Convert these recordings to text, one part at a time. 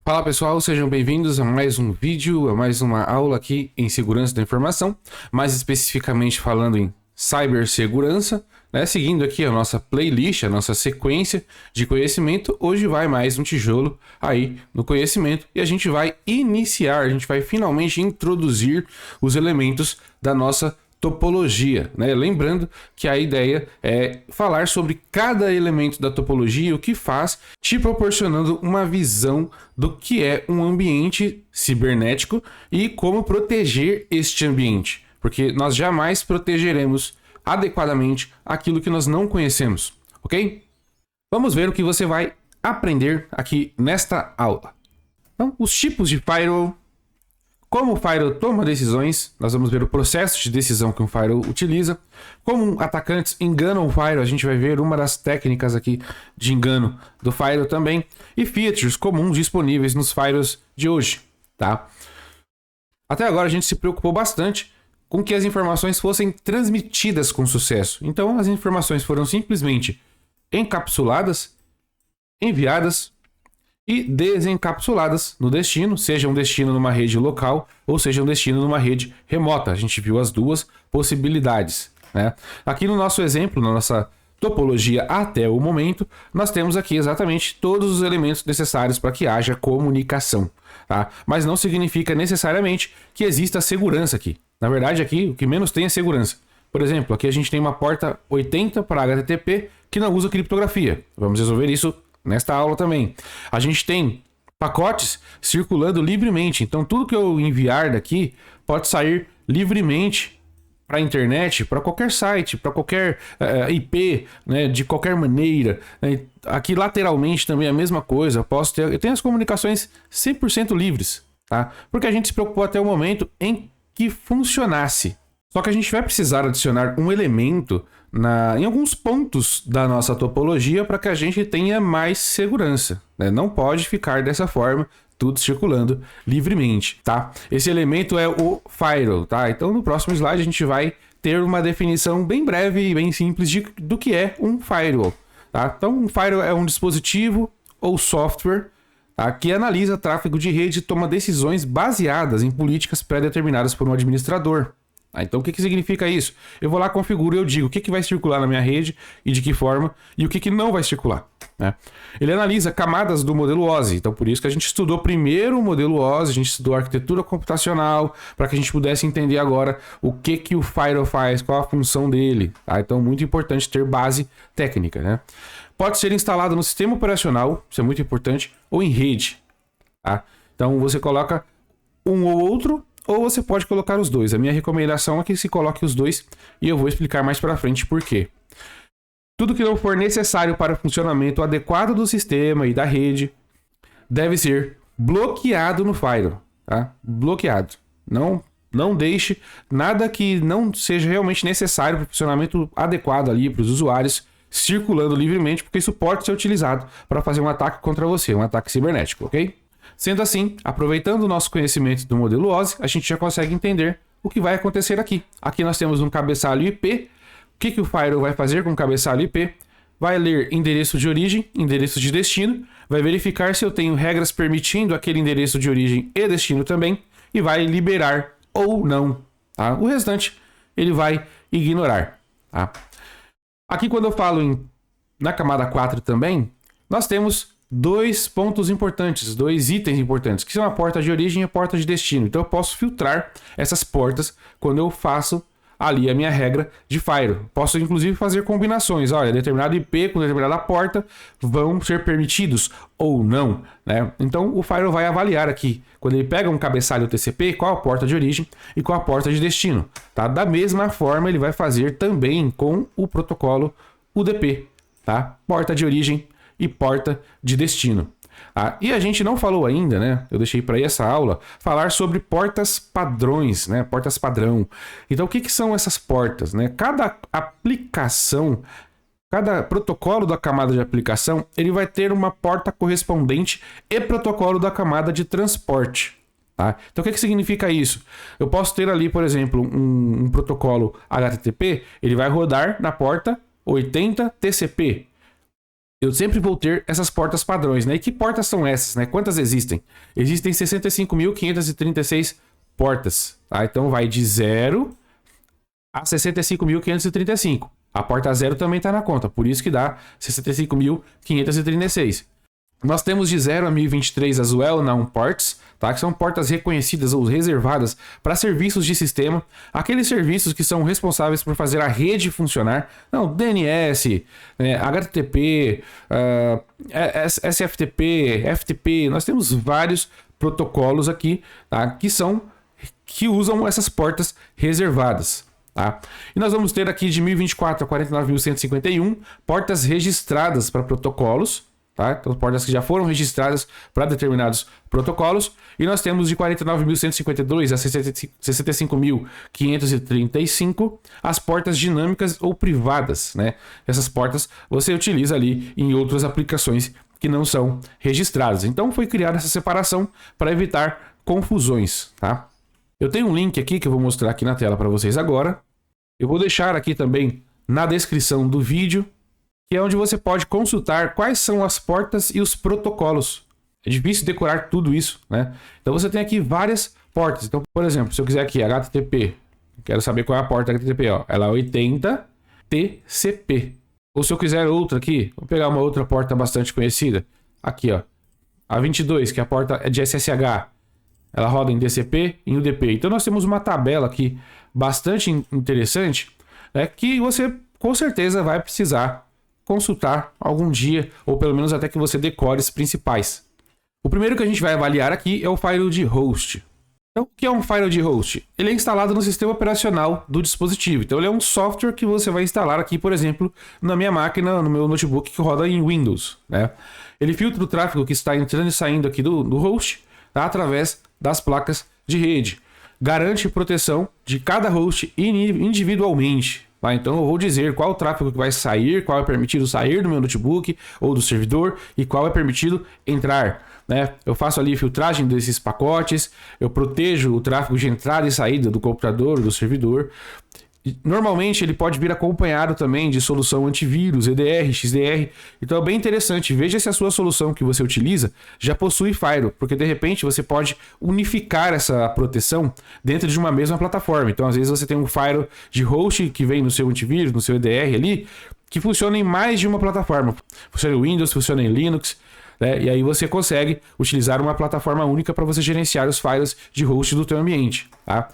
Fala pessoal, sejam bem-vindos a mais um vídeo, a mais uma aula aqui em segurança da informação, mais especificamente falando em cibersegurança, né? Seguindo aqui a nossa playlist, a nossa sequência de conhecimento. Hoje vai mais um tijolo aí no conhecimento e a gente vai finalmente introduzir os elementos da nossa topologia, né? Lembrando que a ideia é falar sobre cada elemento da topologia, o que faz, te proporcionando uma visão do que é um ambiente cibernético e como proteger este ambiente, porque nós jamais protegeremos adequadamente aquilo que nós não conhecemos, ok? Vamos ver o que você vai aprender aqui nesta aula. Então, os tipos de firewall. Como o firewall toma decisões, nós vamos ver o processo de decisão que um firewall utiliza. Como atacantes enganam o firewall, a gente vai ver uma das técnicas aqui de engano do firewall também. E features comuns disponíveis nos firewalls de hoje, tá? Até agora a gente se preocupou bastante com que as informações fossem transmitidas com sucesso. Então as informações foram simplesmente encapsuladas, enviadas e desencapsuladas no destino, seja um destino numa rede local ou seja um destino numa rede remota. A gente viu as duas possibilidades, né? Aqui no nosso exemplo, na nossa topologia até o momento, nós temos aqui exatamente todos os elementos necessários para que haja comunicação, tá? Mas não significa necessariamente que exista segurança aqui. Na verdade, aqui o que menos tem é segurança. Por exemplo, aqui a gente tem uma porta 80 para HTTP que não usa criptografia. Vamos resolver isso nesta aula também. A gente tem pacotes circulando livremente. Então tudo que eu enviar daqui pode sair livremente para a internet, para qualquer site, para qualquer IP, né, de qualquer maneira. Aqui lateralmente também é a mesma coisa. Eu tenho as comunicações 100% livres, tá? Porque a gente se preocupou até o momento em que funcionasse. Só que a gente vai precisar adicionar um elemento em alguns pontos da nossa topologia para que a gente tenha mais segurança, né? Não pode ficar dessa forma, tudo circulando livremente, tá? Esse elemento é o firewall, tá? Então no próximo slide a gente vai ter uma definição bem breve e bem simples do que é um firewall, tá? Então um firewall é um dispositivo ou software, tá, que analisa tráfego de rede e toma decisões baseadas em políticas pré-determinadas por um administrador. Então o que significa isso? Eu vou lá, configuro e eu digo o que vai circular na minha rede e de que forma e o que não vai circular, né? Ele analisa camadas do modelo OSI, então por isso que a gente estudou primeiro o modelo OSI, a gente estudou arquitetura computacional, para que a gente pudesse entender agora o que o firewall faz, qual a função dele, tá? Então muito importante ter base técnica, né? Pode ser instalado no sistema operacional, isso é muito importante, ou em rede, tá? Então você coloca um ou outro, ou você pode colocar os dois. A minha recomendação é que se coloque os dois e eu vou explicar mais para frente por quê. Tudo que não for necessário para o funcionamento adequado do sistema e da rede deve ser bloqueado no firewall, tá? Bloqueado. Não deixe nada que não seja realmente necessário para o funcionamento adequado ali para os usuários circulando livremente, porque isso pode ser utilizado para fazer um ataque contra você, um ataque cibernético, ok? Sendo assim, aproveitando o nosso conhecimento do modelo OSI, a gente já consegue entender o que vai acontecer aqui. Aqui nós temos um cabeçalho IP. O que o firewall vai fazer com o cabeçalho IP? Vai ler endereço de origem, endereço de destino, vai verificar se eu tenho regras permitindo aquele endereço de origem e destino também, e vai liberar ou não, tá? O restante ele vai ignorar, tá? Aqui quando eu falo na camada 4 também, nós temos dois pontos importantes, dois itens importantes, que são a porta de origem e a porta de destino. Então eu posso filtrar essas portas quando eu faço ali a minha regra de firewall. Posso inclusive fazer combinações. Olha, determinado IP com determinada porta vão ser permitidos ou não, né? Então o firewall vai avaliar aqui, quando ele pega um cabeçalho TCP, qual a porta de origem e qual a porta de destino, tá? Da mesma forma ele vai fazer também com o protocolo UDP, tá? Porta de origem e porta de destino. E a gente não falou ainda, né? Eu deixei para essa aula falar sobre portas padrões, né? Portas padrão. Então, o que são essas portas, né? Cada aplicação, cada protocolo da camada de aplicação, ele vai ter uma porta correspondente e protocolo da camada de transporte. Tá? Então, o que significa isso? Eu posso ter ali, por exemplo, um protocolo HTTP, ele vai rodar na porta 80 TCP. eu sempre vou ter essas portas padrões, né? E que portas são essas, né? Quantas existem? Existem 65.536 portas, tá? Então vai de 0 a 65.535. A porta 0 também está na conta, por isso que dá 65.536. Nós temos de 0 a 1023 as well-known ports, tá? Que são portas reconhecidas ou reservadas para serviços de sistema, aqueles serviços que são responsáveis por fazer a rede funcionar. Não, DNS, HTTP, SFTP, FTP, nós temos vários protocolos aqui, tá? Que usam essas portas reservadas. Tá? E nós vamos ter aqui de 1024 a 49.151 portas registradas para protocolos, tá? Então, portas que já foram registradas para determinados protocolos. E nós temos de 49.152 a 65.535 as portas dinâmicas ou privadas, né? Essas portas você utiliza ali em outras aplicações que não são registradas. Então foi criada essa separação para evitar confusões, tá? Eu tenho um link aqui que eu vou mostrar aqui na tela para vocês agora. Eu vou deixar aqui também na descrição do vídeo, que é onde você pode consultar quais são as portas e os protocolos. É difícil decorar tudo isso, né? Então você tem aqui várias portas. Então, por exemplo, se eu quiser aqui HTTP, quero saber qual é a porta HTTP, ó, ela é 80 TCP. Ou se eu quiser outra aqui, vou pegar uma outra porta bastante conhecida. Aqui, ó, a 22, que é a porta de SSH. Ela roda em DCP e em UDP. Então nós temos uma tabela aqui bastante interessante, né, que você com certeza vai precisar consultar algum dia, ou pelo menos até que você decore os principais. O primeiro que a gente vai avaliar aqui é o firewall de host. Então, o que é um firewall de host? Ele é instalado no sistema operacional do dispositivo. Então ele é um software que você vai instalar aqui, por exemplo, na minha máquina, no meu notebook que roda em Windows, né? Ele filtra o tráfego que está entrando e saindo aqui do host, tá? Através das placas de rede. Garante proteção de cada host individualmente. Tá? Então eu vou dizer qual o tráfego que vai sair, qual é permitido sair do meu notebook ou do servidor e qual é permitido entrar. Né? Eu faço ali filtragem desses pacotes, eu protejo o tráfego de entrada e saída do computador, do servidor. Normalmente ele pode vir acompanhado também de solução antivírus, EDR, XDR. Então é bem interessante, veja se a sua solução que você utiliza já possui firewall, porque de repente você pode unificar essa proteção dentro de uma mesma plataforma. Então às vezes você tem um firewall de host que vem no seu antivírus, no seu EDR ali, que funciona em mais de uma plataforma. Funciona em Windows, funciona em Linux, né? E aí você consegue utilizar uma plataforma única para você gerenciar os firewalls de host do teu ambiente. Tá?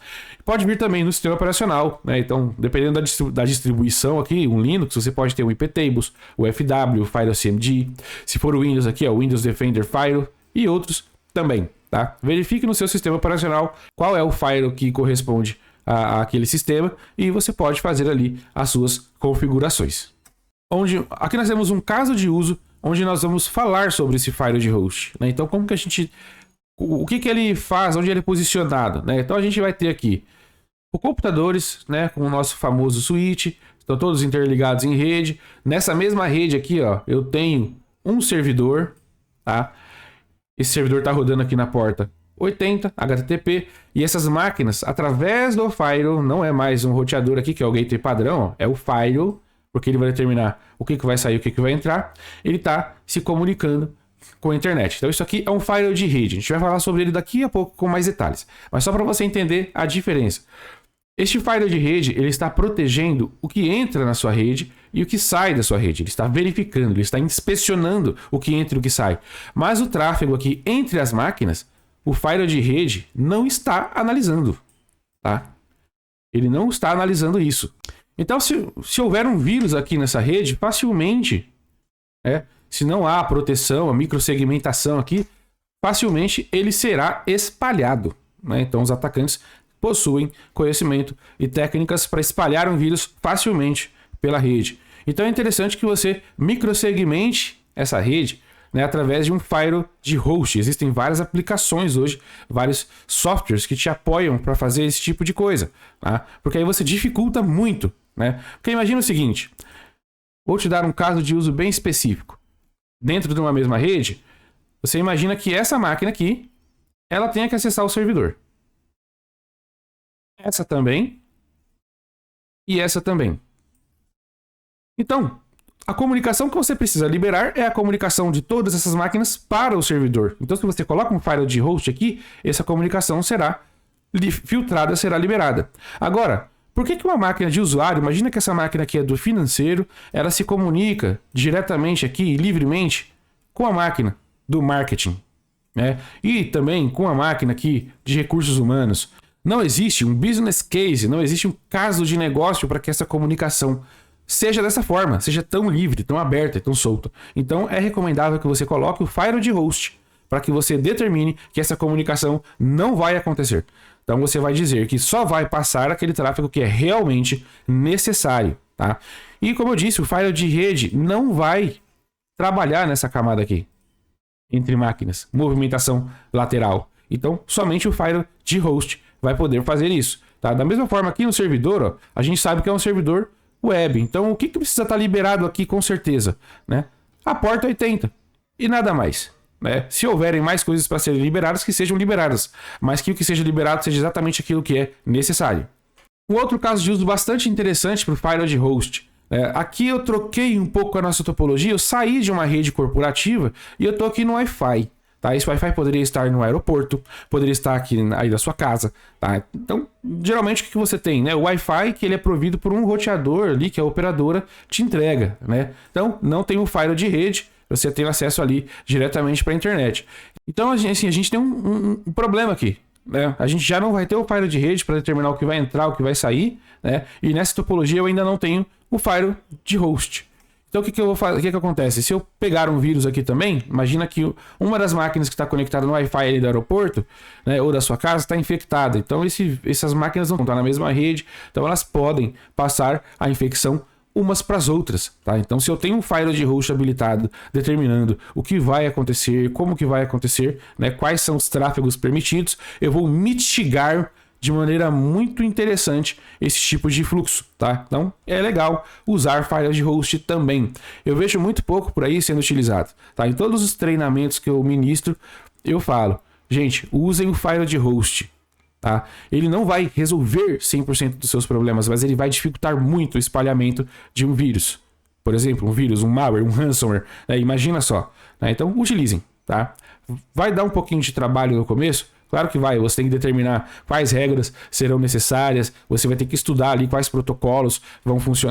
Pode vir também no sistema operacional, né? Então, dependendo da distribuição aqui, um Linux, você pode ter o IPTables, o FW, o Firewall CMD. Se for o Windows aqui, é o Windows Defender Firewall e outros também, tá? Verifique no seu sistema operacional qual é o firewall que corresponde àquele sistema e você pode fazer ali as suas configurações. Aqui nós temos um caso de uso onde nós vamos falar sobre esse firewall de host, né? Então, como que a gente... O que ele faz, onde ele é posicionado, né? Então a gente vai ter aqui os computadores, né, com o nosso famoso switch, estão todos interligados em rede. Nessa mesma rede aqui, ó, eu tenho um servidor, tá? Esse servidor está rodando aqui na porta 80 HTTP e essas máquinas, através do firewall, não é mais um roteador aqui que é o gateway padrão, ó, é o firewall, porque ele vai determinar o que vai sair, o que vai entrar. Ele está se comunicando com a internet. Então isso aqui é um firewall de rede. A gente vai falar sobre ele daqui a pouco com mais detalhes. Mas só para você entender a diferença. Este firewall de rede, ele está protegendo o que entra na sua rede e o que sai da sua rede. Ele está verificando, ele está inspecionando o que entra e o que sai. Mas o tráfego aqui entre as máquinas, o firewall de rede não está analisando. Tá? Ele não está analisando isso. Então se houver um vírus aqui nessa rede, facilmente... se não há proteção, a microsegmentação aqui, facilmente ele será espalhado, né? Então os atacantes possuem conhecimento e técnicas para espalhar um vírus facilmente pela rede. Então é interessante que você microsegmente essa rede, né, através de um firewall de host. Existem várias aplicações hoje, vários softwares que te apoiam para fazer esse tipo de coisa, tá? Porque aí você dificulta muito, né? Porque imagina o seguinte, vou te dar um caso de uso bem específico. Dentro de uma mesma rede, você imagina que essa máquina aqui, ela tenha que acessar o servidor. Essa também. E essa também. Então, A comunicação que você precisa liberar é a comunicação de todas essas máquinas para o servidor. Então, se você coloca um file de host aqui, essa comunicação será filtrada, será liberada. Agora, por que uma máquina de usuário, imagina que essa máquina aqui é do financeiro, ela se comunica diretamente aqui, livremente, com a máquina do marketing, né? E também com a máquina aqui de recursos humanos. Não existe um business case, não existe um caso de negócio para que essa comunicação seja dessa forma, seja tão livre, tão aberta, tão solta. Então é recomendável que você coloque o file de host para que você determine que essa comunicação não vai acontecer. Então você vai dizer que só vai passar aquele tráfego que é realmente necessário, tá? E como eu disse, o file de rede não vai trabalhar nessa camada aqui, entre máquinas, movimentação lateral. Então somente o file de host vai poder fazer isso, tá? Da mesma forma aqui no servidor, ó, a gente sabe que é um servidor web. Então o que precisa estar liberado aqui com certeza, né? A porta 80 e nada mais, né? Se houverem mais coisas para serem liberadas, que sejam liberadas, mas que o que seja liberado seja exatamente aquilo que é necessário. Um outro caso de uso bastante interessante para o file de host. Aqui eu troquei um pouco a nossa topologia, eu saí de uma rede corporativa e eu estou aqui no Wi-Fi. Tá? Esse Wi-Fi poderia estar no aeroporto, poderia estar aqui aí da sua casa. Tá? Então, geralmente o que você tem? Né? O Wi-Fi que ele é provido por um roteador ali, que a operadora te entrega. Né? Então, não tem um file de rede, você tem acesso ali diretamente para a internet. Então, assim, a gente tem um problema aqui. Né? A gente já não vai ter o file de rede para determinar o que vai entrar, o que vai sair. Né? E nessa topologia eu ainda não tenho o file de host. Então o que eu vou fazer? O que acontece? Se eu pegar um vírus aqui também, imagina que uma das máquinas que está conectada no Wi-Fi ali do aeroporto, né, ou da sua casa, está infectada. Então essas máquinas não estão na mesma rede, então elas podem passar a infecção umas para as outras, tá? Então se eu tenho um file de host habilitado determinando o que vai acontecer, como que vai acontecer, né, quais são os tráfegos permitidos, eu vou mitigar de maneira muito interessante esse tipo de fluxo, tá? Então é legal usar files de host também. Eu vejo muito pouco por aí sendo utilizado, tá? Em todos os treinamentos que eu ministro, eu falo, gente, usem o file de host, tá? Ele não vai resolver 100% dos seus problemas, mas ele vai dificultar muito o espalhamento de um vírus. Por exemplo, um vírus, um malware, um ransomware, né? Imagina só, né? Então utilizem, tá? Vai dar um pouquinho de trabalho no começo. Claro que vai, você tem que determinar quais regras serão necessárias, você vai ter que estudar ali quais protocolos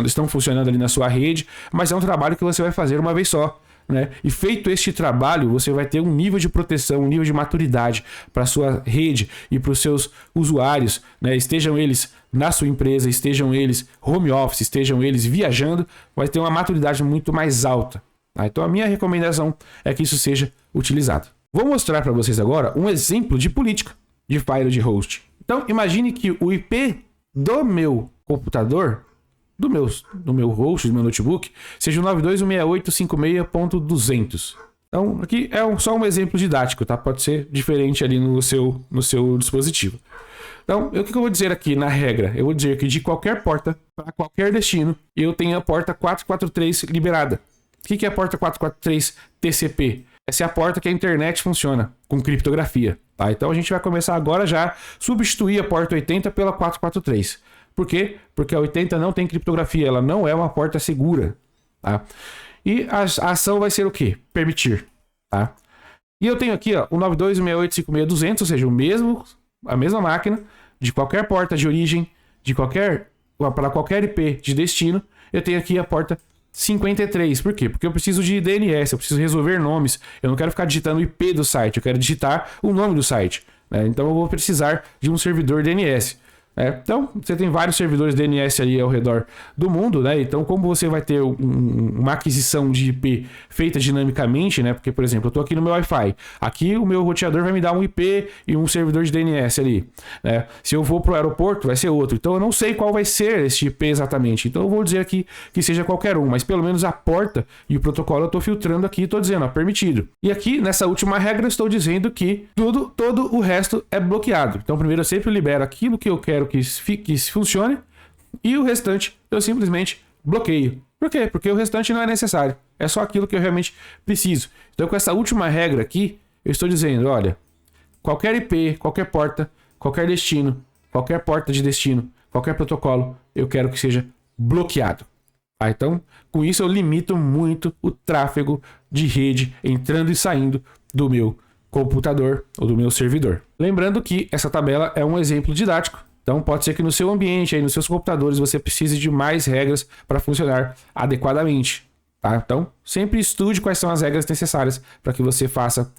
estão funcionando ali na sua rede, mas é um trabalho que você vai fazer uma vez só, né? E feito este trabalho, você vai ter um nível de proteção, um nível de maturidade para a sua rede e para os seus usuários, né? Estejam eles na sua empresa, estejam eles home office, estejam eles viajando, vai ter uma maturidade muito mais alta, tá? Então a minha recomendação é que isso seja utilizado. Vou mostrar para vocês agora um exemplo de política de file de host. Então, imagine que o IP do meu computador, do meu host, do meu notebook, seja o 92.168.56.200. Então, aqui é só um exemplo didático, tá? Pode ser diferente ali no seu dispositivo. Então, o que eu vou dizer aqui na regra? Eu vou dizer que de qualquer porta para qualquer destino, eu tenho a porta 443 liberada. O que é a porta 443 TCP? Essa é a porta que a internet funciona, com criptografia. Tá? Então a gente vai começar agora já a substituir a porta 80 pela 443. Por quê? Porque a 80 não tem criptografia, ela não é uma porta segura. Tá? E a ação vai ser o quê? Permitir. Tá? E eu tenho aqui ó, o 92.168.56.200, ou seja, a mesma máquina, de qualquer porta de origem, para qualquer IP de destino, eu tenho aqui a porta 53. Por quê? Porque eu preciso de DNS, eu preciso resolver nomes. Eu não quero ficar digitando o IP do site, eu quero digitar o nome do site, né? Então eu vou precisar de um servidor DNS. Então, você tem vários servidores DNS aí ao redor do mundo, né? Então, como você vai ter uma aquisição de IP feita dinamicamente, né? Porque, por exemplo, eu estou aqui no meu Wi-Fi. Aqui o meu roteador vai me dar um IP e um servidor de DNS ali, né? Se eu vou para o aeroporto, vai ser outro. Então, eu não sei qual vai ser esse IP exatamente. Então, eu vou dizer aqui que seja qualquer um, mas pelo menos a porta e o protocolo eu estou filtrando aqui e estou dizendo, ó, permitido. E aqui, nessa última regra, eu estou dizendo que todo o resto é bloqueado. Então, primeiro eu sempre libero aquilo que eu quero que funcione e o restante eu simplesmente bloqueio. Por quê? Porque o restante não é necessário. É só aquilo que eu realmente preciso. Então, com essa última regra aqui, eu estou dizendo, olha, qualquer IP, qualquer porta, qualquer destino, qualquer porta de destino, qualquer protocolo, eu quero que seja bloqueado. Tá? Então, com isso eu limito muito o tráfego de rede entrando e saindo do meu computador ou do meu servidor. Lembrando que essa tabela é um exemplo didático, então pode ser que no seu ambiente, aí nos seus computadores, você precise de mais regras para funcionar adequadamente. Tá? Então, sempre estude quais são as regras necessárias para que você faça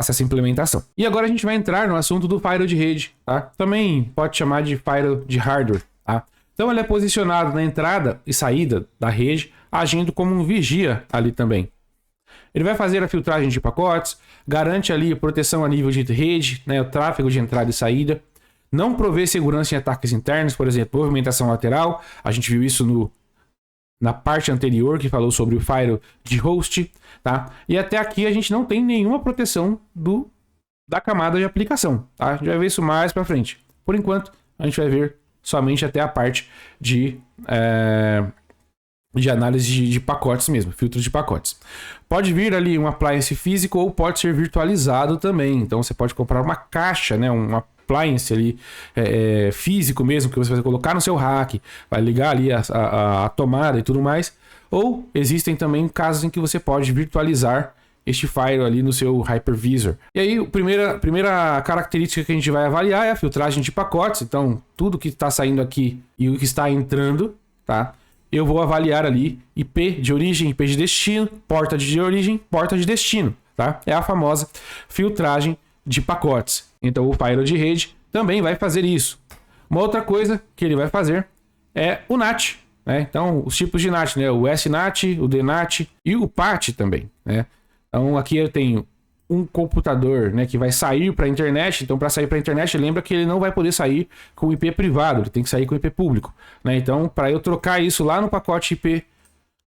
essa implementação. E agora a gente vai entrar no assunto do firewall de rede, tá? Também pode chamar de firewall de hardware, tá? Então ele é posicionado na entrada e saída da rede, agindo como um vigia ali também. Ele vai fazer a filtragem de pacotes, garante ali a proteção a nível de rede, né, o tráfego de entrada e saída, não provê segurança em ataques internos, por exemplo, movimentação lateral. A gente viu isso na parte anterior que falou sobre o firewall de host, tá? E até aqui a gente não tem nenhuma proteção da camada de aplicação, tá? A gente vai ver isso mais para frente. Por enquanto, a gente vai ver somente até a parte de análise de pacotes mesmo, filtros de pacotes. Pode vir ali um appliance físico ou pode ser virtualizado também. Então você pode comprar uma caixa, né, um appliance ali físico mesmo, que você vai colocar no seu rack, vai ligar ali a tomada e tudo mais. Ou existem também casos em que você pode virtualizar este firewall ali no seu hypervisor. E aí, a primeira característica que a gente vai avaliar é a filtragem de pacotes. Então, tudo que está saindo aqui e o que está entrando, tá? Eu vou avaliar ali IP de origem, IP de destino, porta de origem, porta de destino, tá? É a famosa filtragem de pacotes. Então, o firewall de rede também vai fazer isso. Uma outra coisa que ele vai fazer é o NAT, né? Então, os tipos de NAT, né? O SNAT, o DNAT e o PAT também, né? Então, aqui eu tenho um computador, né, que vai sair para a internet. Então, para sair para a internet, lembra que ele não vai poder sair com IP privado, ele tem que sair com IP público, né? Então, para eu trocar isso lá no pacote IP,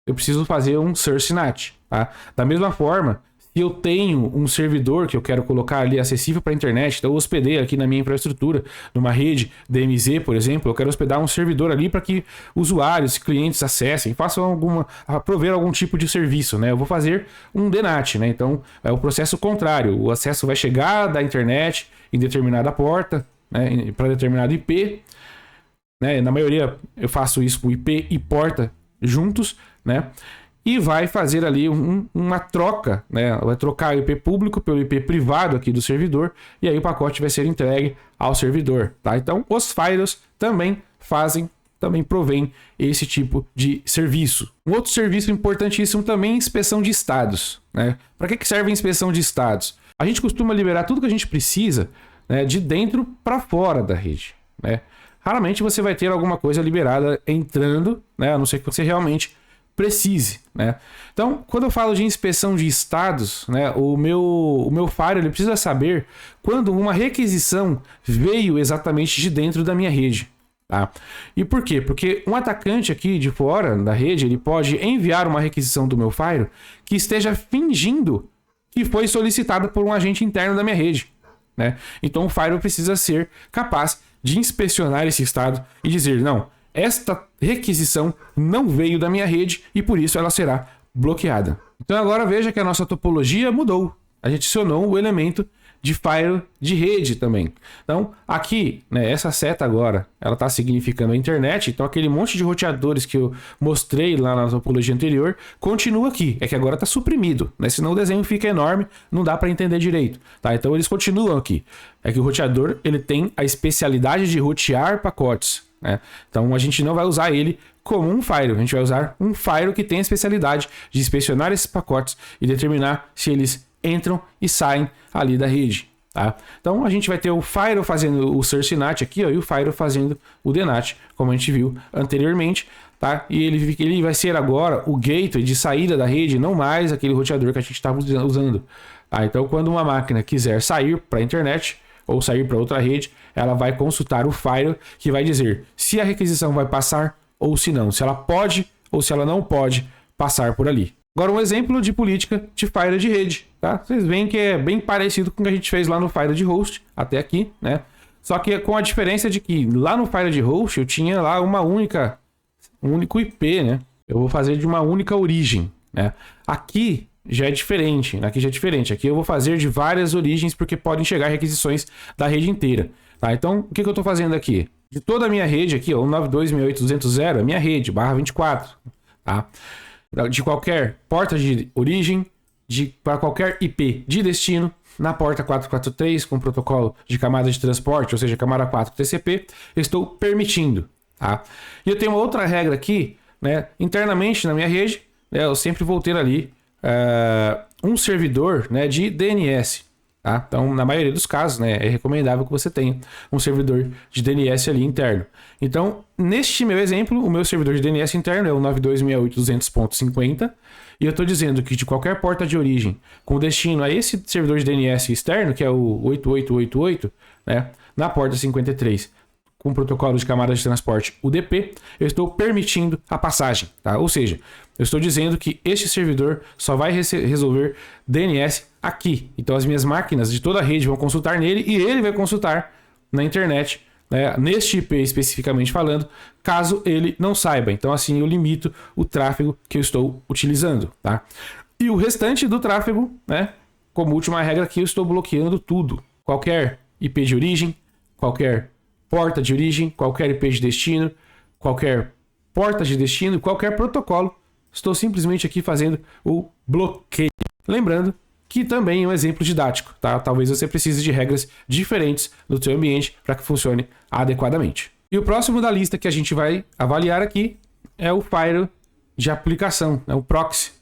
eu preciso fazer um source NAT, tá? Da mesma forma, se eu tenho um servidor que eu quero colocar ali acessível para a internet, então eu hospedei aqui na minha infraestrutura, numa rede DMZ, por exemplo, eu quero hospedar um servidor ali para que usuários, clientes acessem, façam prover algum tipo de serviço, né? Eu vou fazer um DNAT, né? Então é o processo contrário, o acesso vai chegar da internet em determinada porta, né, para determinado IP, né? Na maioria eu faço isso com IP e porta juntos, né? E vai fazer ali uma troca, né? Vai trocar o IP público pelo IP privado aqui do servidor, e aí o pacote vai ser entregue ao servidor, tá? Então, os firewalls também provém esse tipo de serviço. Um outro serviço importantíssimo também é inspeção de estados, né? Para que serve a inspeção de estados? A gente costuma liberar tudo que a gente precisa, né, de dentro para fora da rede, né? Raramente você vai ter alguma coisa liberada entrando, né? A não ser que você realmente precise, né? Então, quando eu falo de inspeção de estados, né, o meu firewall ele precisa saber quando uma requisição veio exatamente de dentro da minha rede, tá? E por quê? Porque um atacante aqui de fora da rede, ele pode enviar uma requisição do meu firewall que esteja fingindo que foi solicitada por um agente interno da minha rede, né? Então, o firewall precisa ser capaz de inspecionar esse estado e dizer, não, esta requisição não veio da minha rede e por isso ela será bloqueada. Então agora veja que a nossa topologia mudou. A gente adicionou o elemento de firewall de rede também. Então aqui, né, essa seta agora, ela está significando a internet. Então aquele monte de roteadores que eu mostrei lá na topologia anterior, continua aqui. É que agora está suprimido, né? Senão o desenho fica enorme, não dá para entender direito. Tá? Então eles continuam aqui. É que o roteador ele tem a especialidade de rotear pacotes. Então a gente não vai usar ele como um firewall, a gente vai usar um firewall que tem a especialidade de inspecionar esses pacotes e determinar se eles entram e saem ali da rede, tá? Então a gente vai ter o firewall fazendo o source NAT aqui, ó, e o firewall fazendo o DNAT, como a gente viu anteriormente, tá? E ele vai ser agora o gateway de saída da rede, não mais aquele roteador que a gente estava usando, tá? Então quando uma máquina quiser sair para a internet ou sair para outra rede, ela vai consultar o firewall que vai dizer se a requisição vai passar ou se não, se ela pode ou se ela não pode passar por ali. Agora um exemplo de política de firewall de rede, tá? Vocês veem que é bem parecido com o que a gente fez lá no firewall de host, até aqui, né? Só que com a diferença de que lá no firewall de host eu tinha lá um único IP, né? Eu vou fazer de uma única origem, né? Aqui já é diferente, aqui eu vou fazer de várias origens porque podem chegar requisições da rede inteira, tá? Então, o que eu estou fazendo aqui? de toda a minha rede aqui, ó, 192.168.200.0 é minha rede, /24, tá? De qualquer porta de origem, para qualquer IP de destino, na porta 443 com protocolo de camada de transporte, ou seja, camada 4 TCP, eu estou permitindo, tá? E eu tenho uma outra regra aqui, né, internamente na minha rede, né, eu sempre vou ter ali um servidor, né, de DNS. Tá? Então, na maioria dos casos, né, é recomendável que você tenha um servidor de DNS ali interno. Então, neste meu exemplo, o meu servidor de DNS interno é o 92.168.200.50 e eu estou dizendo que de qualquer porta de origem com destino a esse servidor de DNS externo, que é o 8888, né, na porta 53, com o protocolo de camada de transporte UDP, eu estou permitindo a passagem. Tá? Ou seja, eu estou dizendo que este servidor só vai resolver DNS aqui. Então as minhas máquinas de toda a rede vão consultar nele e ele vai consultar na internet, né, neste IP especificamente falando, caso ele não saiba. Então assim eu limito o tráfego que eu estou utilizando. Tá? E o restante do tráfego, né, como última regra aqui, eu estou bloqueando tudo. Qualquer IP de origem, qualquer porta de origem, qualquer IP de destino, qualquer porta de destino, qualquer protocolo. Estou simplesmente aqui fazendo o bloqueio. Lembrando que também é um exemplo didático, tá? Talvez você precise de regras diferentes no seu ambiente para que funcione adequadamente. E o próximo da lista que a gente vai avaliar aqui é o firewall de aplicação, né? O proxy.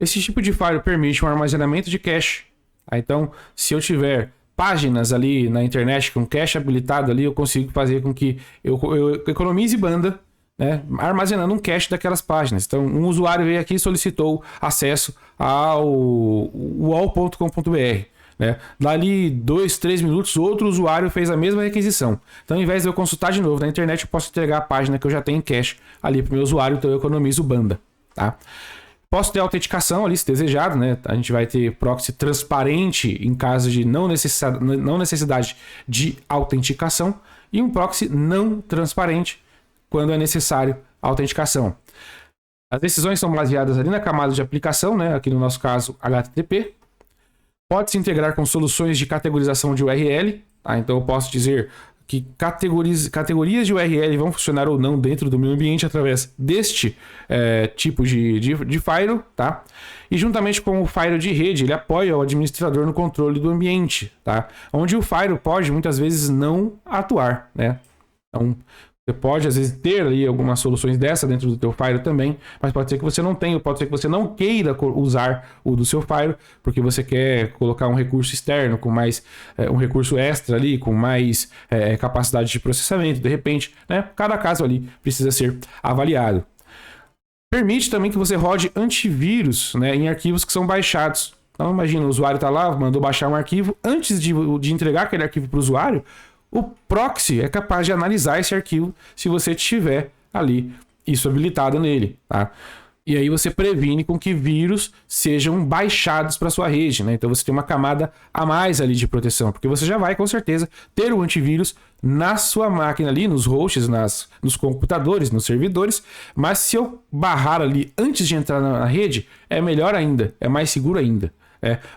Esse tipo de firewall permite um armazenamento de cache. Tá? Então, se eu tiver páginas ali na internet com cache habilitado ali, eu consigo fazer com que eu economize banda, né, armazenando um cache daquelas páginas. Então, um usuário veio aqui e solicitou acesso ao wall.com.br. Né? Dali 2, 3 minutos, outro usuário fez a mesma requisição. Então, ao invés de eu consultar de novo na internet, eu posso entregar a página que eu já tenho em cache ali para o meu usuário, então eu economizo banda. Tá? Posso ter autenticação ali, se desejado, né? A gente vai ter proxy transparente em caso de não necessidade de autenticação e um proxy não transparente quando é necessário a autenticação. As decisões são baseadas ali na camada de aplicação, né? Aqui no nosso caso HTTP. Pode se integrar com soluções de categorização de URL. Tá? Então eu posso dizer que categorias de URL vão funcionar ou não dentro do meu ambiente através deste tipo de firewall, tá? E juntamente com o firewall de rede, ele apoia o administrador no controle do ambiente, tá? Onde o firewall pode muitas vezes não atuar, né? Então, você pode, às vezes, ter ali algumas soluções dessa dentro do teu firewall também, mas pode ser que você não tenha, pode ser que você não queira usar o do seu firewall, porque você quer colocar um recurso externo, com mais um recurso extra ali, com mais capacidade de processamento, de repente, né? Cada caso ali precisa ser avaliado. Permite também que você rode antivírus, né, em arquivos que são baixados. Então, imagina, o usuário está lá, mandou baixar um arquivo, antes de entregar aquele arquivo para o usuário, o proxy é capaz de analisar esse arquivo se você tiver ali isso habilitado nele, tá? E aí você previne com que vírus sejam baixados para sua rede, né? Então você tem uma camada a mais ali de proteção, porque você já vai com certeza ter o antivírus na sua máquina ali, nos hosts, nos computadores, nos servidores, mas se eu barrar ali antes de entrar na rede, é melhor ainda, é mais seguro ainda.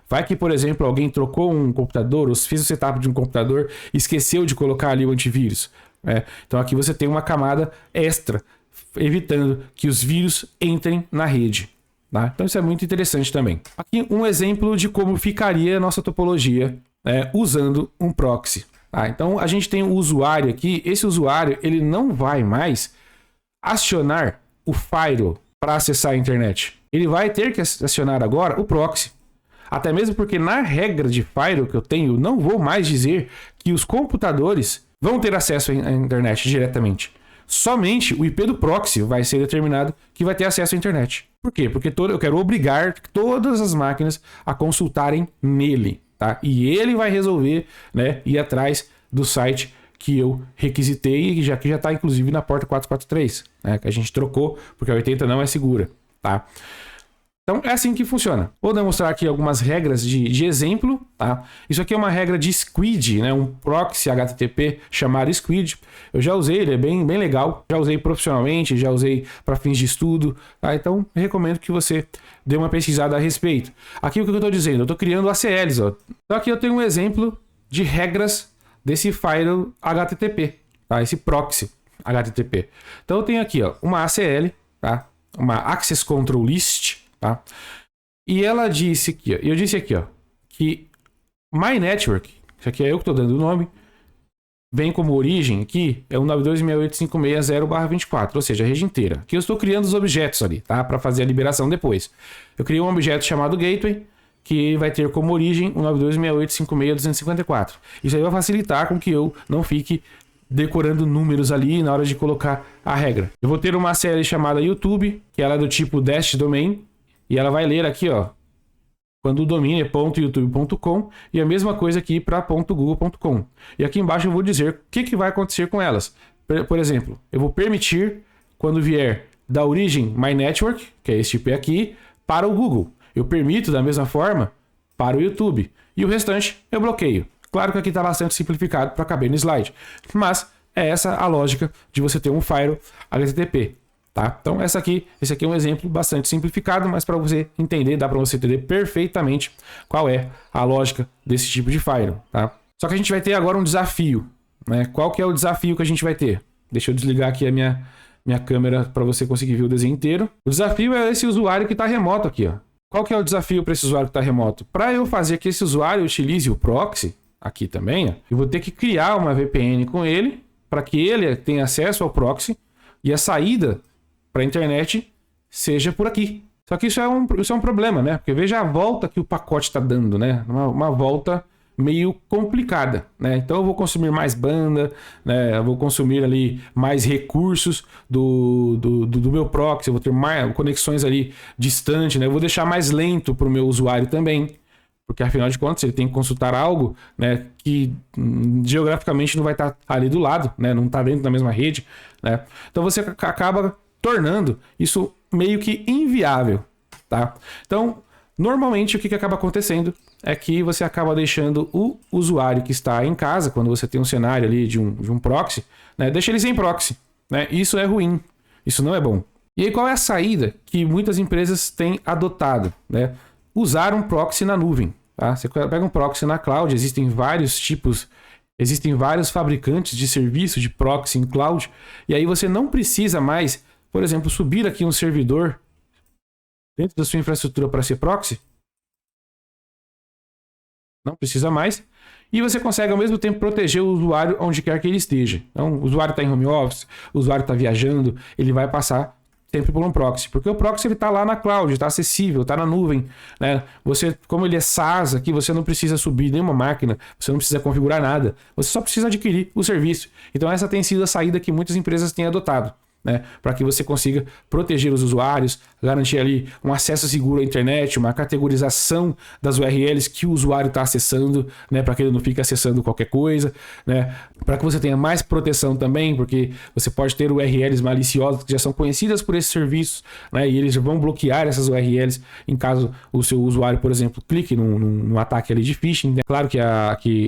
Vai que, por exemplo, alguém trocou um computador, ou fez o setup de um computador e esqueceu de colocar ali o antivírus. Então aqui você tem uma camada extra, evitando que os vírus entrem na rede. Tá? Então isso é muito interessante também. Aqui um exemplo de como ficaria a nossa topologia usando um proxy. Tá? Então a gente tem um usuário aqui, esse usuário ele não vai mais acionar o firewall para acessar a internet. Ele vai ter que acionar agora o proxy. Até mesmo porque na regra de firewall que eu tenho, não vou mais dizer que os computadores vão ter acesso à internet diretamente. Somente o IP do proxy vai ser determinado que vai ter acesso à internet. Por quê? Porque eu quero obrigar todas as máquinas a consultarem nele. Tá? E ele vai resolver, né, ir atrás do site que eu requisitei e que já está inclusive na porta 443, né, que a gente trocou porque a 80 não é segura. Tá? Então é assim que funciona. Vou demonstrar aqui algumas regras de exemplo. Tá? Isso aqui é uma regra de Squid, né? Um proxy HTTP chamado Squid. Eu já usei, ele é bem legal. Já usei profissionalmente, já usei para fins de estudo. Tá? Então recomendo que você dê uma pesquisada a respeito. Aqui o que eu estou dizendo? Eu estou criando ACLs. Ó. Então aqui eu tenho um exemplo de regras desse firewall HTTP. tá? Esse proxy HTTP. Então eu tenho aqui, ó, uma ACL, tá? Uma Access Control List, tá? E ela disse aqui, ó, eu disse aqui, ó, que My Network, isso aqui é eu que estou dando o nome, vem como origem aqui, é o 92.168.560/24, ou seja, a rede inteira. Aqui eu estou criando os objetos ali, tá? Para fazer a liberação depois. Eu criei um objeto chamado Gateway, que vai ter como origem o 92.168.56254. Isso aí vai facilitar com que eu não fique decorando números ali na hora de colocar a regra. Eu vou ter uma série chamada YouTube, que ela é do tipo dash domain, e ela vai ler aqui, ó, quando o domínio é .youtube.com, e a mesma coisa aqui para .google.com. E aqui embaixo eu vou dizer o que vai acontecer com elas. Por exemplo, eu vou permitir, quando vier da origem My Network, que é esse IP aqui, para o Google. Eu permito da mesma forma para o YouTube. E o restante eu bloqueio. Claro que aqui está bastante simplificado para caber no slide. Mas é essa a lógica de você ter um firewall HTTP. Tá? Então esse aqui é um exemplo bastante simplificado, mas para você entender, dá para você entender perfeitamente qual é a lógica desse tipo de firewall. Tá? Só que a gente vai ter agora um desafio. Né? Qual que é o desafio que a gente vai ter? Deixa eu desligar aqui a minha câmera para você conseguir ver o desenho inteiro. O desafio é esse usuário que está remoto aqui. Ó. Qual que é o desafio para esse usuário que está remoto? Para eu fazer que esse usuário utilize o proxy, aqui também, ó, eu vou ter que criar uma VPN com ele, para que ele tenha acesso ao proxy e a saída para a internet seja por aqui. Só que isso é um problema, né? Porque veja a volta que o pacote está dando, né? Uma volta meio complicada, né? Então eu vou consumir mais banda, né? Eu vou consumir ali mais recursos do meu proxy, eu vou ter mais conexões ali distante, né? Eu vou deixar mais lento para o meu usuário também, porque afinal de contas ele tem que consultar algo, né, que geograficamente não vai estar ali do lado, né? Não está dentro da mesma rede, né? Então você acaba tornando isso meio que inviável, tá? Então normalmente o que acaba acontecendo é que você acaba deixando o usuário que está em casa, quando você tem um cenário ali de um proxy, né, deixa ele sem proxy, né? Isso é ruim, isso não é bom. E aí qual é a saída que muitas empresas têm adotado, né? Usar um proxy na nuvem. Tá? Você pega um proxy na cloud, existem vários tipos, existem vários fabricantes de serviço de proxy em cloud, e aí você não precisa mais, por exemplo, subir aqui um servidor dentro da sua infraestrutura para ser proxy. Não precisa mais. E você consegue ao mesmo tempo proteger o usuário onde quer que ele esteja. Então, o usuário está em home office, o usuário está viajando, ele vai passar sempre por um proxy, porque o proxy está lá na cloud, está acessível, está na nuvem, né? Você, como ele é SaaS aqui, você não precisa subir nenhuma máquina, você não precisa configurar nada, você só precisa adquirir o serviço. Então essa tem sido a saída que muitas empresas têm adotado, né? Para que você consiga proteger os usuários, garantir ali um acesso seguro à internet, uma categorização das URLs que o usuário está acessando, né? Para que ele não fique acessando qualquer coisa, né? Para que você tenha mais proteção também, porque você pode ter URLs maliciosas que já são conhecidas por esses serviços, né? E eles vão bloquear essas URLs em caso o seu usuário, por exemplo, clique num ataque ali de phishing. É claro que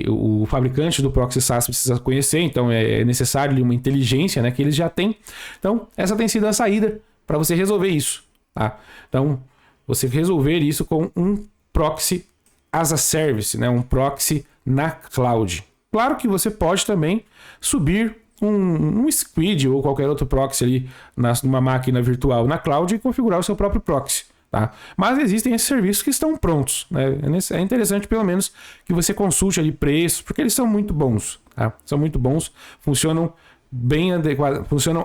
o fabricante do proxy SaaS precisa conhecer, então é necessário ali uma inteligência, né? Que eles já têm. Então, essa tem sido a saída para você resolver isso. Tá? Então, você resolver isso com um proxy as a service, né? Um proxy na cloud. Claro que você pode também subir um Squid ou qualquer outro proxy ali numa máquina virtual na cloud e configurar o seu próprio proxy. Tá? Mas existem esses serviços que estão prontos, né? É interessante pelo menos que você consulte ali preços, porque eles são muito bons. Tá? São muito bons, funcionam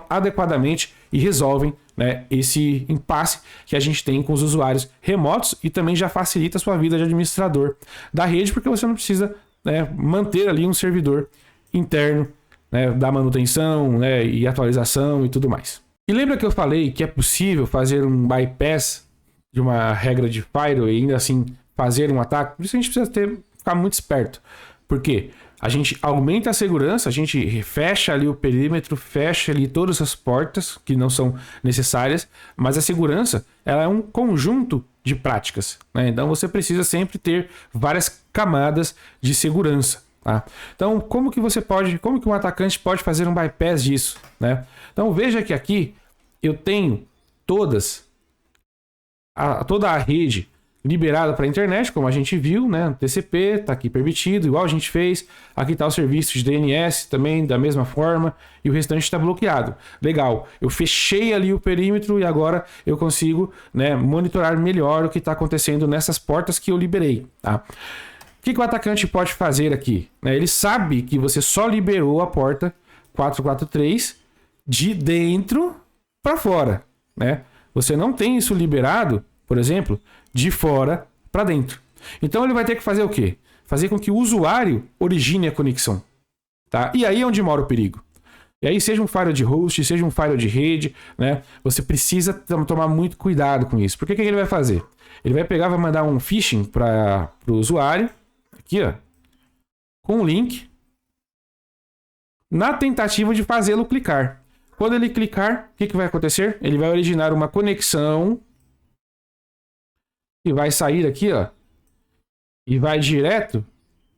adequadamente e resolvem, né, esse impasse que a gente tem com os usuários remotos, e também já facilita a sua vida de administrador da rede, porque você não precisa, né, manter ali um servidor interno, né, da manutenção, né, e atualização e tudo mais. E lembra que eu falei que é possível fazer um bypass de uma regra de firewall e ainda assim fazer um ataque? Por isso a gente precisa ficar muito esperto. Por quê? A gente aumenta a segurança, a gente fecha ali o perímetro, fecha ali todas as portas que não são necessárias, mas a segurança, ela é um conjunto de práticas, né? Então você precisa sempre ter várias camadas de segurança, tá? Então como que um atacante pode fazer um bypass disso, né? Então veja que aqui eu tenho toda a rede liberado para a internet, como a gente viu, né? TCP está aqui permitido, igual a gente fez. Aqui está o serviço de DNS também, da mesma forma, e o restante está bloqueado. Legal, eu fechei ali o perímetro e agora eu consigo, né, monitorar melhor o que está acontecendo nessas portas que eu liberei, tá? O que o atacante pode fazer aqui? Ele sabe que você só liberou a porta 443 de dentro para fora, né? Você não tem isso liberado, por exemplo, de fora para dentro. Então ele vai ter que fazer o quê? Fazer com que o usuário origine a conexão, tá? E aí é onde mora o perigo. E aí, seja um firewall de host, seja um firewall de rede, né? Você precisa tomar muito cuidado com isso. Porque o que ele vai fazer? Ele vai pegar, vai mandar um phishing para o usuário, aqui, ó, com um link, na tentativa de fazê-lo clicar. Quando ele clicar, o que vai acontecer? Ele vai originar uma conexão e vai sair aqui, ó, e vai direto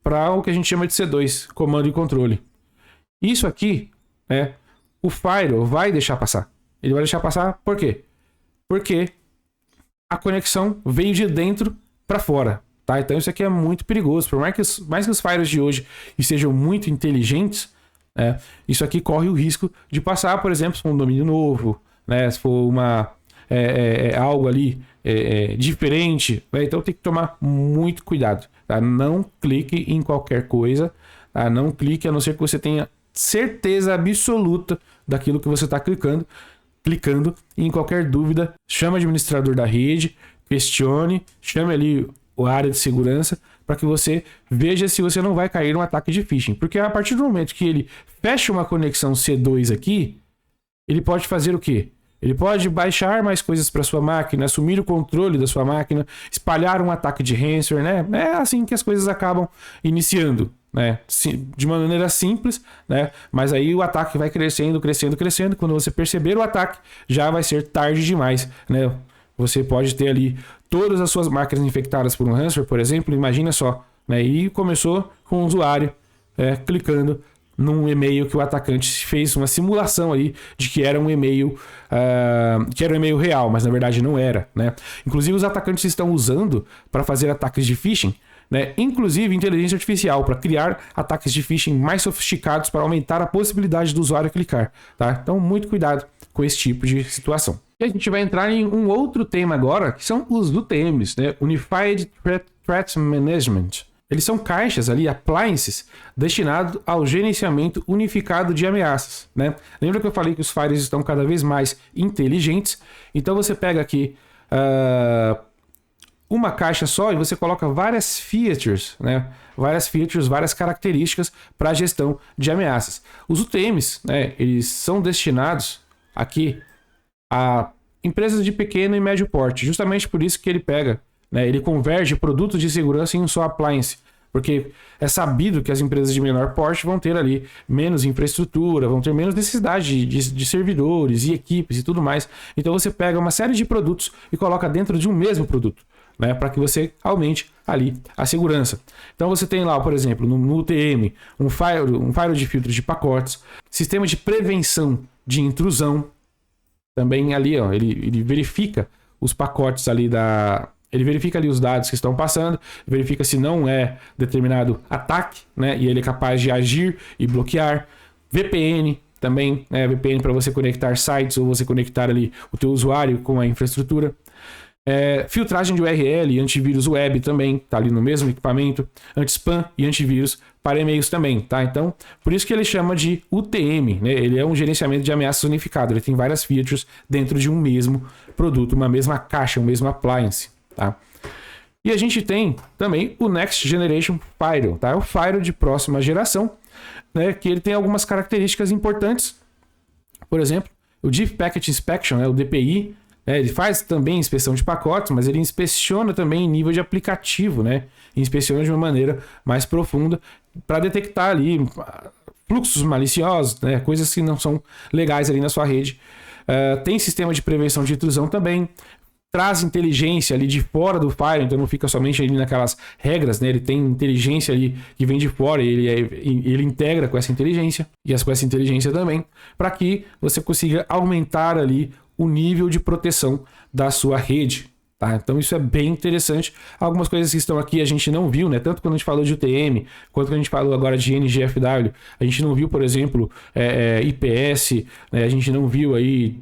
para o que a gente chama de C2, comando e controle. Isso aqui, o firewall vai deixar passar. Ele vai deixar passar por quê? Porque a conexão veio de dentro para fora, tá? Então isso aqui é muito perigoso. Por mais que os firewalls de hoje sejam muito inteligentes, isso aqui corre o risco de passar, por exemplo, se for um domínio novo, né? Se for algo ali diferente, né? Então tem que tomar muito cuidado, tá? Não clique em qualquer coisa, tá? Não clique a não ser que você tenha certeza absoluta daquilo que você está clicando. E em qualquer dúvida, chame o administrador da rede, questione, chame ali a área de segurança para que você veja se você não vai cair num ataque de phishing. Porque a partir do momento que ele fecha uma conexão C2 aqui, ele pode fazer o quê? Ele pode baixar mais coisas para sua máquina, assumir o controle da sua máquina, espalhar um ataque de ransomware, né? É assim que as coisas acabam iniciando, né? De uma maneira simples, né? Mas aí o ataque vai crescendo. Quando você perceber o ataque, já vai ser tarde demais, né? Você pode ter ali todas as suas máquinas infectadas por um ransomware, por exemplo, imagina só, né? E começou com o usuário clicando num e-mail que o atacante fez uma simulação aí de que era um e-mail real, mas na verdade não era, né? Inclusive os atacantes estão usando para fazer ataques de phishing, né? Inclusive inteligência artificial para criar ataques de phishing mais sofisticados para aumentar a possibilidade do usuário clicar, tá? Então muito cuidado com esse tipo de situação. E a gente vai entrar em um outro tema agora, que são os UTMs, né? Unified Threat Management. Eles são caixas ali, appliances, destinados ao gerenciamento unificado de ameaças, né? Lembra que eu falei que os firewalls estão cada vez mais inteligentes? Então você pega aqui uma caixa só e você coloca várias features, né? Várias características para a gestão de ameaças. Os UTMs, né? Eles são destinados aqui a empresas de pequeno e médio porte, justamente por isso que ele pega, né, ele converge produtos de segurança em um só appliance, porque é sabido que as empresas de menor porte vão ter ali menos infraestrutura, vão ter menos necessidade de servidores e equipes e tudo mais. Então você pega uma série de produtos e coloca dentro de um mesmo produto, né, para que você aumente ali a segurança. Então você tem lá, por exemplo, no UTM, um firewall de filtros de pacotes, sistema de prevenção de intrusão. Também ali, ó, ele verifica os pacotes ali ele verifica ali os dados que estão passando, verifica se não é determinado ataque, né? E ele é capaz de agir e bloquear. VPN também, né? VPN para você conectar sites ou você conectar ali o teu usuário com a infraestrutura. Filtragem de URL, antivírus web também, tá ali no mesmo equipamento, anti-spam e antivírus para e-mails também, tá? Então, por isso que ele chama de UTM, né? Ele é um gerenciamento de ameaças unificado, ele tem várias features dentro de um mesmo produto, uma mesma caixa, um mesmo appliance, tá? E a gente tem também o Next Generation Firewall, tá? É o firewall de próxima geração, né? Que ele tem algumas características importantes, por exemplo, o Deep Packet Inspection, né? O DPI, ele faz também inspeção de pacotes, mas ele inspeciona também em nível de aplicativo, né? Inspeciona de uma maneira mais profunda para detectar ali fluxos maliciosos, né? Coisas que não são legais ali na sua rede. Tem sistema de prevenção de intrusão também. Traz inteligência ali de fora do firewall, então não fica somente ali naquelas regras, né? Ele tem inteligência ali que vem de fora e ele integra com essa inteligência e com essa inteligência também, para que você consiga aumentar ali o nível de proteção da sua rede, tá? Tá? Então isso é bem interessante. Algumas coisas que estão aqui a gente não viu, né? Tanto quando a gente falou de UTM, quanto quando a gente falou agora de NGFW, a gente não viu, por exemplo, IPS, né? A gente não viu aí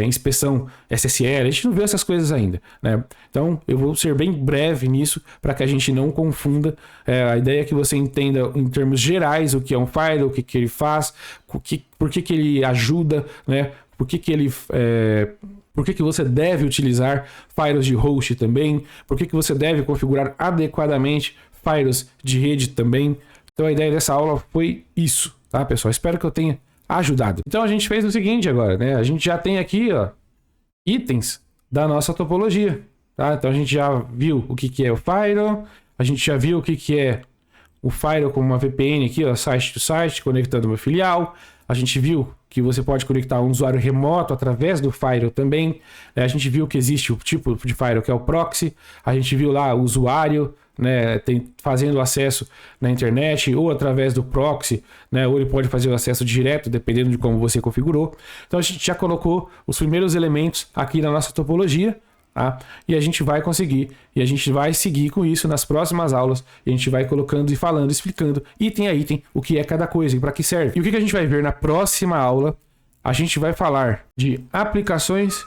inspeção SSL, a gente não viu essas coisas ainda, né? Então eu vou ser bem breve nisso para que a gente não confunda. A ideia é que você entenda em termos gerais o que é um firewall, o que ele faz, por que ele ajuda, né? Por que ele por que você deve utilizar firewalls de host também? Por que você deve configurar adequadamente firewalls de rede também? Então a ideia dessa aula foi isso, tá, pessoal? Espero que eu tenha ajudado. Então a gente fez o seguinte agora, né? A gente já tem aqui, ó, itens da nossa topologia, tá? Então a gente já viu o que é o firewall, a gente já viu o que é o firewall como uma VPN aqui, ó, site to site, conectando uma filial. A gente viu que você pode conectar um usuário remoto através do firewall também. A gente viu que existe o tipo de firewall que é o proxy. A gente viu lá o usuário, né, fazendo acesso na internet ou através do proxy, né, ou ele pode fazer o acesso direto, dependendo de como você configurou. Então a gente já colocou os primeiros elementos aqui na nossa topologia. Tá? E a gente vai conseguir, e a gente vai seguir com isso nas próximas aulas, e a gente vai colocando e falando, explicando item a item o que é cada coisa e para que serve. E o que a gente vai ver na próxima aula? A gente vai falar de aplicações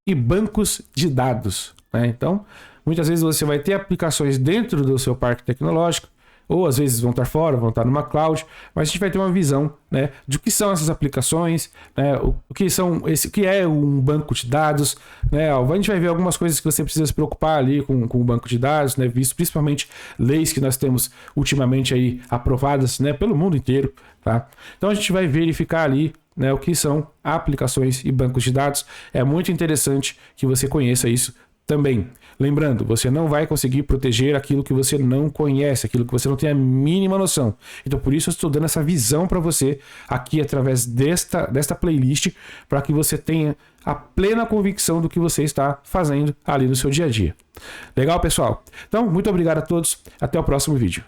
e bancos de dados, né? Então, muitas vezes você vai ter aplicações dentro do seu parque tecnológico, ou às vezes vão estar fora, vão estar numa cloud, mas a gente vai ter uma visão, né, de o que são essas aplicações, né, o que é um banco de dados, né, a gente vai ver algumas coisas que você precisa se preocupar ali com o banco de dados, né, visto principalmente leis que nós temos ultimamente aí aprovadas, né, pelo mundo inteiro, tá? Então a gente vai verificar ali, né, o que são aplicações e bancos de dados. É muito interessante que você conheça isso também. Lembrando, você não vai conseguir proteger aquilo que você não conhece, aquilo que você não tem a mínima noção. Então, por isso eu estou dando essa visão para você aqui através desta playlist, para que você tenha a plena convicção do que você está fazendo ali no seu dia a dia. Legal, pessoal? Então, muito obrigado a todos. Até o próximo vídeo.